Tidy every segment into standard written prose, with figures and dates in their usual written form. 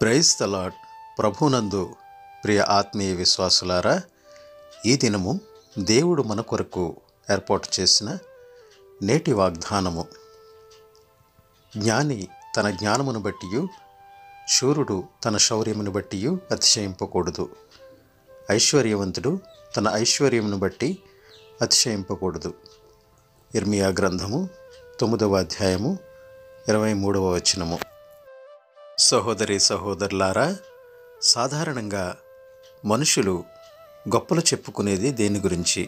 Praise the lord. ప్రభునందు ప్రియ ఆత్మీయ విశ్వాసులారా, ఈ దినము దేవుడు మన కొరకు ఏర్పాటు చేసిన నేటి వాగ్దానము. జ్ఞాని తన జ్ఞానమును బట్టియు, శూరుడు తన శౌర్యమును బట్టియు అతిశయింపకూడదు. ఐశ్వర్యవంతుడు తన ఐశ్వర్యమును బట్టి అతిశయింపకూడదు. ఇర్మియా గ్రంథము 9వ అధ్యాయము 23వ వచనము. సహోదరి సహోదరులారా, సాధారణంగా మనుషులు గొప్పలు చెప్పుకునేది దేని గురించి?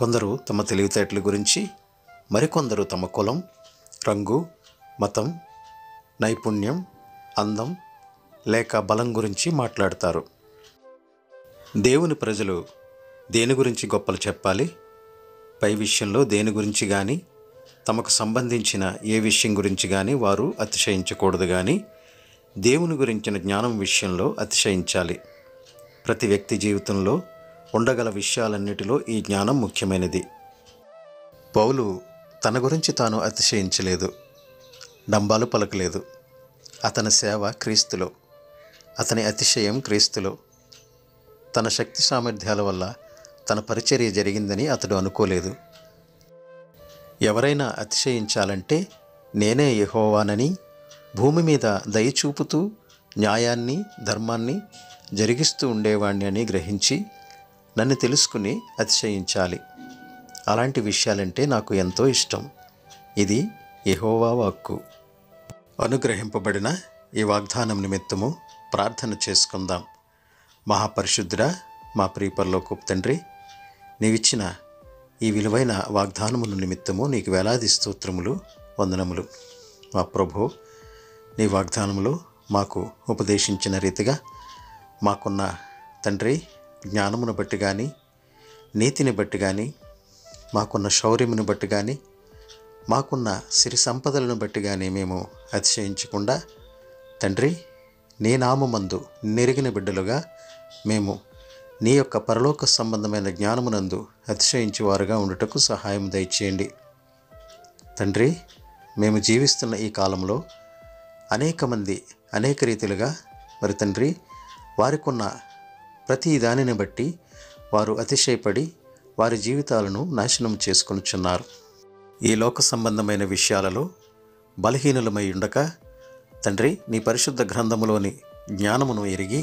కొందరు తమ తెలివితేటల గురించి, మరికొందరు తమ కులం, రంగు, మతం, నైపుణ్యం, అందం లేక బలం గురించి మాట్లాడతారు. దేవుని ప్రజలు దేని గురించి గొప్పలు చెప్పాలి? పై విషయంలో దేని గురించి కానీ, తమకు సంబంధించిన ఏ విషయం గురించి కానీ వారు అతిశయించకూడదు, కానీ దేవుని గురించిన జ్ఞానం విషయంలో అతిశయించాలి. ప్రతి వ్యక్తి జీవితంలో ఉండగల విషయాలన్నిటిలో ఈ జ్ఞానం ముఖ్యమైనది. పౌలు తన గురించి తాను అతిశయించలేదు, డంబాలు పలకలేదు. అతని సేవ క్రీస్తులో, అతని అతిశయం క్రీస్తులో. తన శక్తి సామర్థ్యాల వల్ల తన పరిచర్య జరిగిందని అతడు అనుకోలేదు. ఎవరైనా అతిశయించాలంటే నేనే యెహోవానని, భూమి మీద దయ చూపుతూ న్యాయాన్ని, ధర్మాన్ని జరిగిస్తూ ఉండేవాణ్ణి అని గ్రహించి నన్ను తెలుసుకుని అతిశయించాలి. అలాంటి విషయాలంటే నాకు ఎంతో ఇష్టం. ఇది యెహోవా వాక్కు. అనుగ్రహింపబడిన ఈ వాగ్దానం నిమిత్తము ప్రార్థన చేసుకుందాం. మహాపరిశుద్ధుడా, మా ప్రియ పరలోకపు తండ్రి, నీవిచ్చిన ఈ విలువైన వాగ్దానముల నిమిత్తము నీకు వేలాది స్తోత్రములు, వందనములు. మా ప్రభు, నీ వాగ్దానములో మాకు ఉపదేశించిన రీతిగా మాకున్న తండ్రి జ్ఞానమును బట్టి కానీ, నీతిని బట్టి కానీ, మాకున్న శౌర్యమును బట్టి కానీ, మాకున్న సిరి సంపదలను బట్టి కానీ మేము అతిశయించకుండా తండ్రి, నీ నామమందు నెరిగిన బిడ్డలుగా మేము నీ యొక్క పరలోక సంబంధమైన జ్ఞానమునందు అతిశయించేవారుగా ఉండుటకు సహాయం దయచేయండి. తండ్రి, మేము జీవిస్తున్న ఈ కాలంలో అనేక మంది అనేక రీతిలుగా మరి తండ్రి వారికున్న ప్రతి దానిని బట్టి వారు అతిశయపడి వారి జీవితాలను నాశనం చేసుకొనుచున్నారు. ఈ లోక సంబంధమైన విషయాలలో బలహీనులమై ఉండక తండ్రి, నీ పరిశుద్ధ గ్రంథములోని జ్ఞానమును ఎరిగి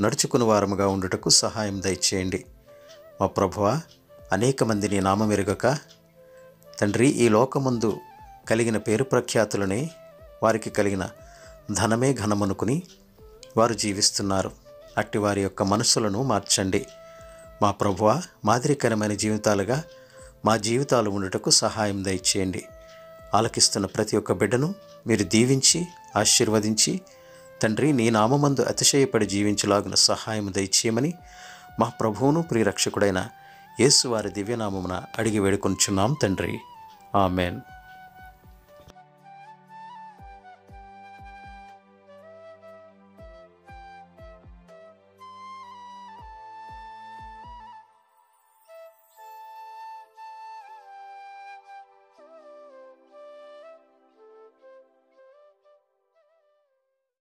నడుచుకుని వారముగా ఉండుటకు సహాయం దయచేయండి. మా ప్రభువా, అనేక మంది నీ నామం ఎరుగక తండ్రి ఈ లోకమందు కలిగిన పేరు ప్రఖ్యాతులనే, వారికి కలిగిన ధనమే ఘనమనుకుని వారు జీవిస్తున్నారు. అట్టి వారి యొక్క మనస్సులను మార్చండి. మా ప్రభువా, మాదిరికరమైన జీవితాలుగా మా జీవితాలు ఉండుటకు సహాయం దయచేయండి. ఆలకిస్తున్న ప్రతి ఒక్క బిడ్డను మీరు దీవించి ఆశీర్వదించి తండ్రి నీ నామమందు అతిశయపడి జీవించలాగున సహాయం దయచేయమని మా ప్రభువును ప్రియరక్షకుడైన యేసు వారి దివ్యనామమున అడిగి వేడుకొనుచున్నాం తండ్రి. ఆమెన్.